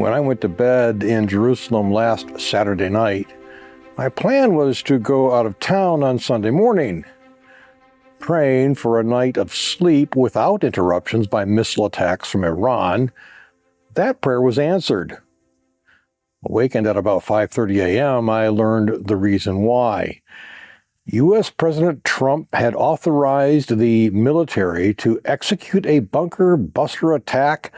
When I went to bed in Jerusalem last Saturday night, my plan was to go out of town on Sunday morning, praying for a night of sleep without interruptions by missile attacks from Iran. That prayer was answered. Awakened at about 5:30 a.m., I learned the reason why. U.S. President Trump had authorized the military to execute a bunker buster attack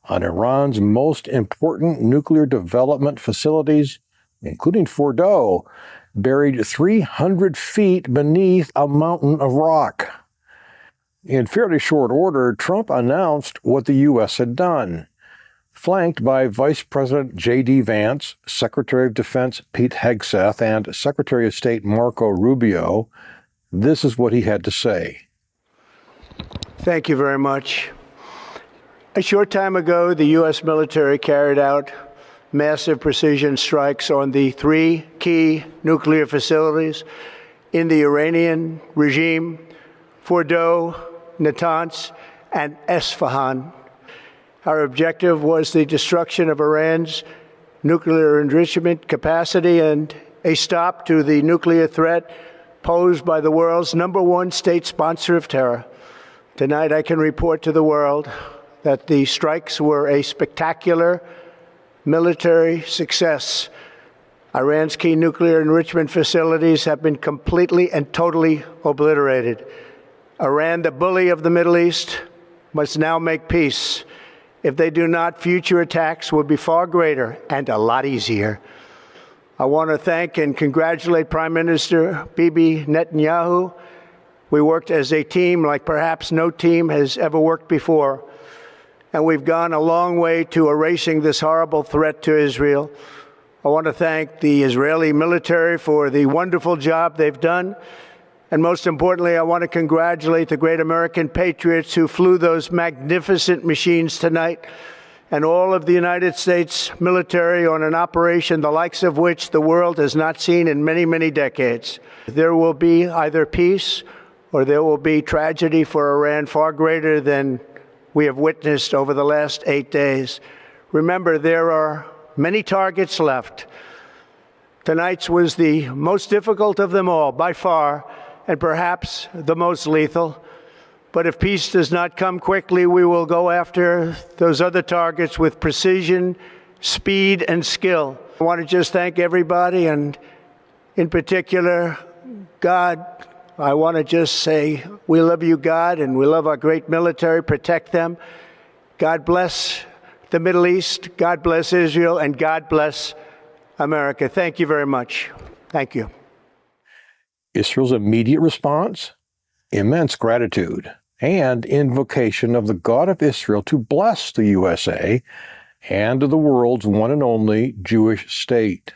on Iran's most important nuclear development facilities, including Fordow, buried 300 feet beneath a mountain of rock. In fairly short order, Trump announced what the U.S. had done. Flanked by Vice President J.D. Vance, Secretary of Defense Pete Hegseth, and Secretary of State Marco Rubio, this is what he had to say. Thank you very much. A short time ago, the U.S. military carried out massive precision strikes on the three key nuclear facilities in the Iranian regime: Fordow, Natanz, and Esfahan. Our objective was the destruction of Iran's nuclear enrichment capacity and a stop to the nuclear threat posed by the world's #1 state sponsor of terror. Tonight, I can report to the world that the strikes were a spectacular military success. Iran's key nuclear enrichment facilities have been completely and totally obliterated. Iran, the bully of the Middle East, must now make peace. If they do not, future attacks will be far greater and a lot easier. I want to thank and congratulate Prime Minister Bibi Netanyahu. We worked as a team like perhaps no team has ever worked before. And we've gone a long way to erasing this horrible threat to Israel. I want to thank the Israeli military for the wonderful job they've done. And most importantly, I want to congratulate the great American patriots who flew those magnificent machines tonight, and all of the United States military on an operation the likes of which the world has not seen in many, many decades. There will be either peace or there will be tragedy for Iran far greater than we have witnessed over the last 8 days. Remember, there are many targets left. Tonight's was the most difficult of them all, by far, and perhaps the most lethal. But if peace does not come quickly, we will go after those other targets with precision, speed, and skill. I want to just thank everybody, and in particular, God. I want to just say, we love you, God, and we love our great military. Protect them. God bless the Middle East. God bless Israel, and God bless America. Thank you very much. Thank you. Israel's immediate response? Immense gratitude and invocation of the God of Israel to bless the USA and the world's one and only Jewish state.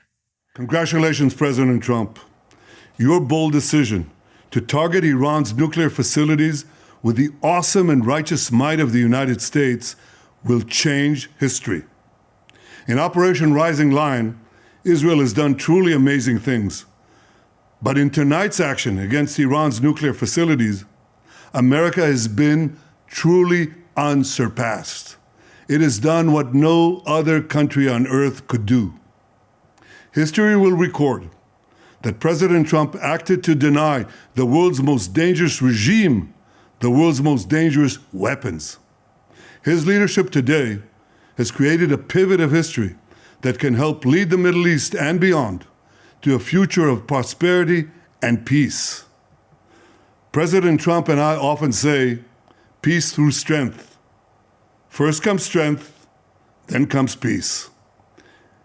Congratulations, President Trump. Your bold decision to target Iran's nuclear facilities with the awesome and righteous might of the United States will change history. In Operation Rising Lion, Israel has done truly amazing things. But in tonight's action against Iran's nuclear facilities, America has been truly unsurpassed. It has done what no other country on earth could do. History will record that President Trump acted to deny the world's most dangerous regime the world's most dangerous weapons. His leadership today has created a pivot of history that can help lead the Middle East and beyond to a future of prosperity and peace. President Trump and I often say, peace through strength. First comes strength, then comes peace.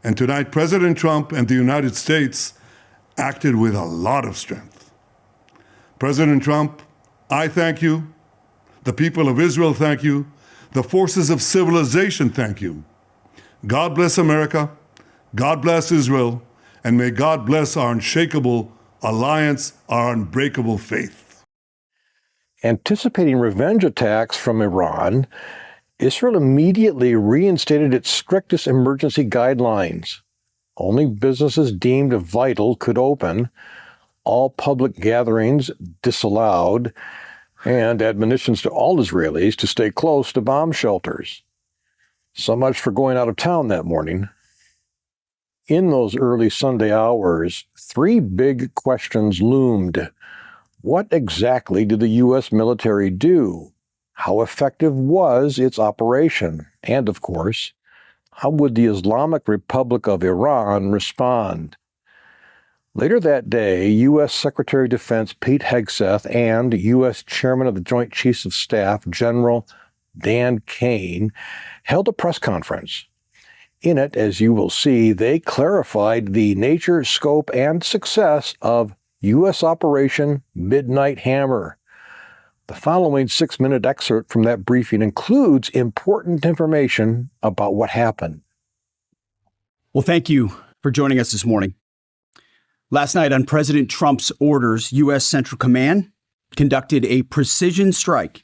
And tonight, President Trump and the United States acted with a lot of strength. President Trump, I thank you. The people of Israel thank you. The forces of civilization thank you. God bless America. God bless Israel. And may God bless our unshakable alliance, our unbreakable faith. Anticipating revenge attacks from Iran, Israel immediately reinstated its strictest emergency guidelines. Only businesses deemed vital could open, all public gatherings disallowed, and admonitions to all Israelis to stay close to bomb shelters. So much for going out of town that morning. In those early Sunday hours, three big questions loomed. What exactly did the U.S. military do? How effective was its operation? And, of course, how would the Islamic Republic of Iran respond? Later that day, U.S. Secretary of Defense Pete Hegseth and U.S. Chairman of the Joint Chiefs of Staff, General Dan Kane, held a press conference. In it, as you will see, they clarified the nature, scope, and success of U.S. Operation Midnight Hammer. The following 6-minute excerpt from that briefing includes important information about what happened. Well, thank you for joining us this morning. Last night, on President Trump's orders, U.S. Central Command conducted a precision strike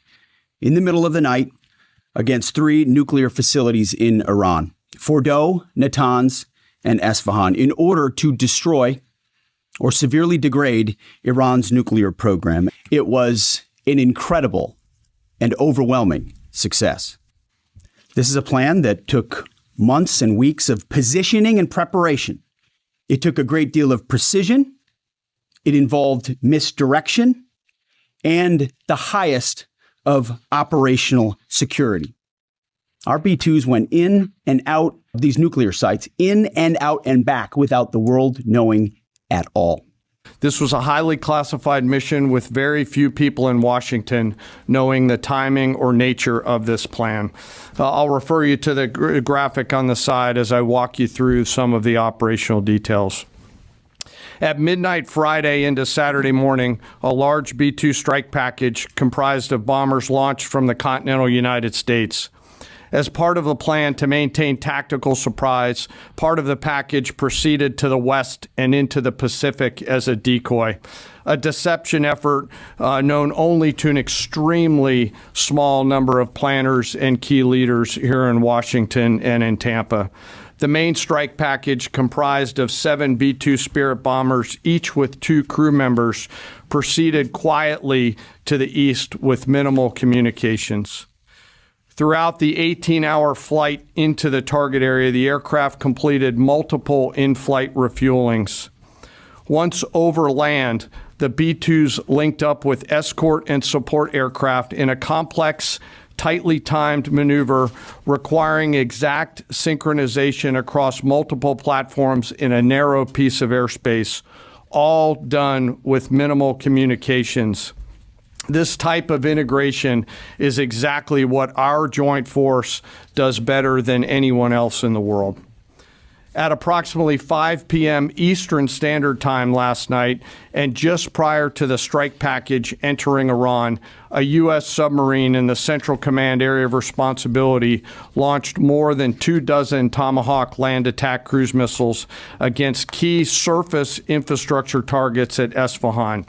in the middle of the night against 3 nuclear facilities in Iran, Fordow, Natanz, and Esfahan, in order to destroy or severely degrade Iran's nuclear program. It was an incredible and overwhelming success. This is a plan that took months and weeks of positioning and preparation. It took a great deal of precision. It involved misdirection and the highest of operational security. Our B-2s went in and out of these nuclear sites, in and out and back, without the world knowing at all. This was a highly classified mission with very few people in Washington knowing the timing or nature of this plan. I'll refer you to the graphic on the side as I walk you through some of the operational details. At midnight Friday into Saturday morning, a large B-2 strike package comprised of bombers launched from the continental United States. As part of the plan to maintain tactical surprise, part of the package proceeded to the west and into the Pacific as a decoy, a deception effort known only to an extremely small number of planners and key leaders here in Washington and in Tampa. The main strike package, comprised of 7 B-2 Spirit bombers, each with 2 crew members, proceeded quietly to the east with minimal communications. Throughout the 18-hour flight into the target area, the aircraft completed multiple in-flight refuelings. Once over land, the B-2s linked up with escort and support aircraft in a complex, tightly timed maneuver requiring exact synchronization across multiple platforms in a narrow piece of airspace, all done with minimal communications. This type of integration is exactly what our joint force does better than anyone else in the world. At approximately 5 p.m. Eastern Standard Time last night, and just prior to the strike package entering Iran, a U.S. submarine in the Central Command Area of Responsibility launched more than 24 Tomahawk land attack cruise missiles against key surface infrastructure targets at Esfahan.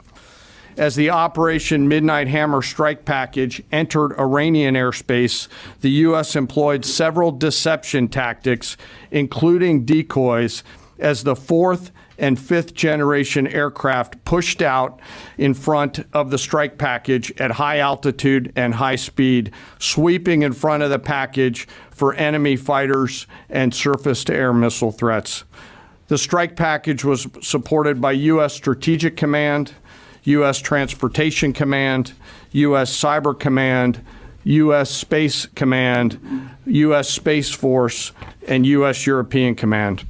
As the Operation Midnight Hammer strike package entered Iranian airspace, the U.S. employed several deception tactics, including decoys, as the 4th and 5th generation aircraft pushed out in front of the strike package at high altitude and high speed, sweeping in front of the package for enemy fighters and surface-to-air missile threats. The strike package was supported by U.S. Strategic Command, U.S. Transportation Command, U.S. Cyber Command, U.S. Space Command, U.S. Space Force, and U.S. European Command.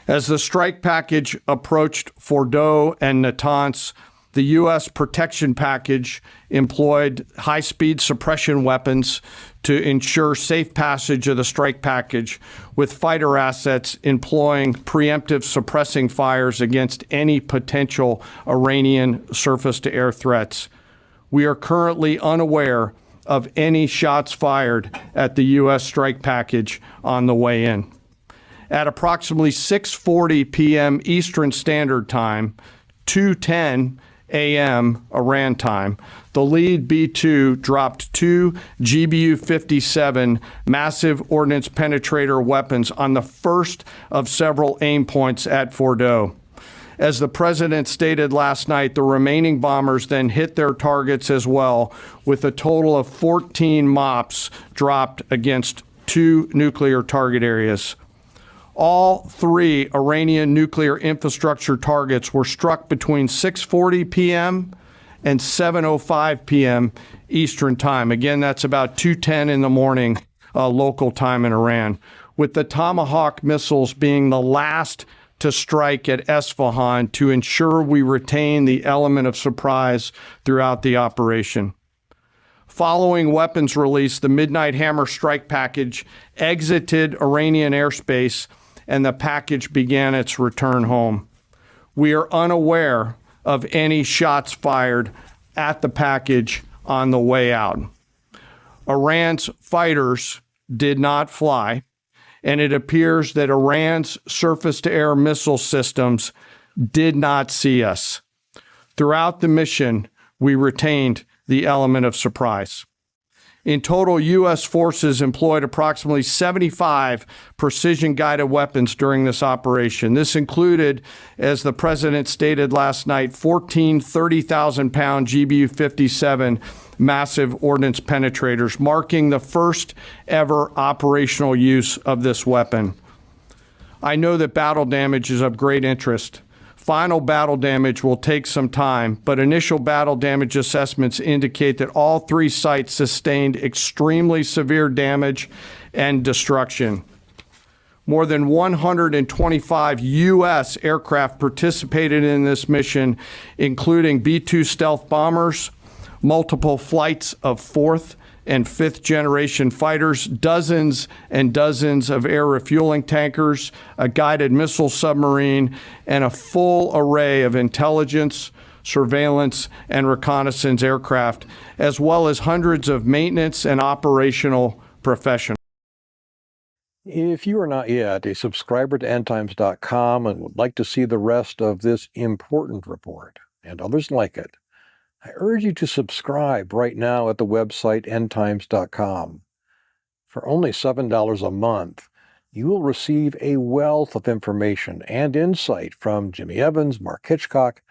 As the strike package approached Fordow and Natanz, the U.S. protection package employed high-speed suppression weapons to ensure safe passage of the strike package, with fighter assets employing preemptive suppressing fires against any potential Iranian surface-to-air threats. We are currently unaware of any shots fired at the U.S. strike package on the way in. At approximately 6:40 p.m. Eastern Standard Time, 2:10 a.m. Iran time, the lead B-2 dropped 2 GBU-57 massive ordnance penetrator weapons on the first of several aim points at Fordow. As the president stated last night, the remaining bombers then hit their targets as well, with a total of 14 MOPs dropped against 2 nuclear target areas. All 3 Iranian nuclear infrastructure targets were struck between 6:40 p.m. and 7:05 p.m. Eastern Time. Again, that's about 2:10 in the morning local time in Iran, with the Tomahawk missiles being the last to strike at Esfahan to ensure we retain the element of surprise throughout the operation. Following weapons release, the Midnight Hammer strike package exited Iranian airspace and the package began its return home. We are unaware of any shots fired at the package on the way out. Iran's fighters did not fly, and it appears that Iran's surface-to-air missile systems did not see us. Throughout the mission, we retained the element of surprise. In total, U.S. forces employed approximately 75 precision-guided weapons during this operation. This included, as the president stated last night, 14 30,000-pound GBU-57 massive ordnance penetrators, marking the first ever operational use of this weapon. I know that battle damage is of great interest. Final battle damage will take some time, but initial battle damage assessments indicate that all 3 sites sustained extremely severe damage and destruction. More than 125 U.S. aircraft participated in this mission, including B-2 stealth bombers, multiple flights of 4th and 5th generation fighters, dozens and dozens of air refueling tankers, a guided missile submarine, and a full array of intelligence, surveillance, and reconnaissance aircraft, as well as hundreds of maintenance and operational professionals. If you are not yet a subscriber to endtimes.com and would like to see the rest of this important report and others like it, I urge you to subscribe right now at the website endtimes.com. For only $7 a month, you will receive a wealth of information and insight from Jimmy Evans, Mark Hitchcock,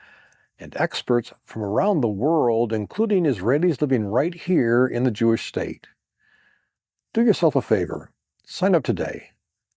and experts from around the world, including Israelis living right here in the Jewish state. Do yourself a favor. Sign up today.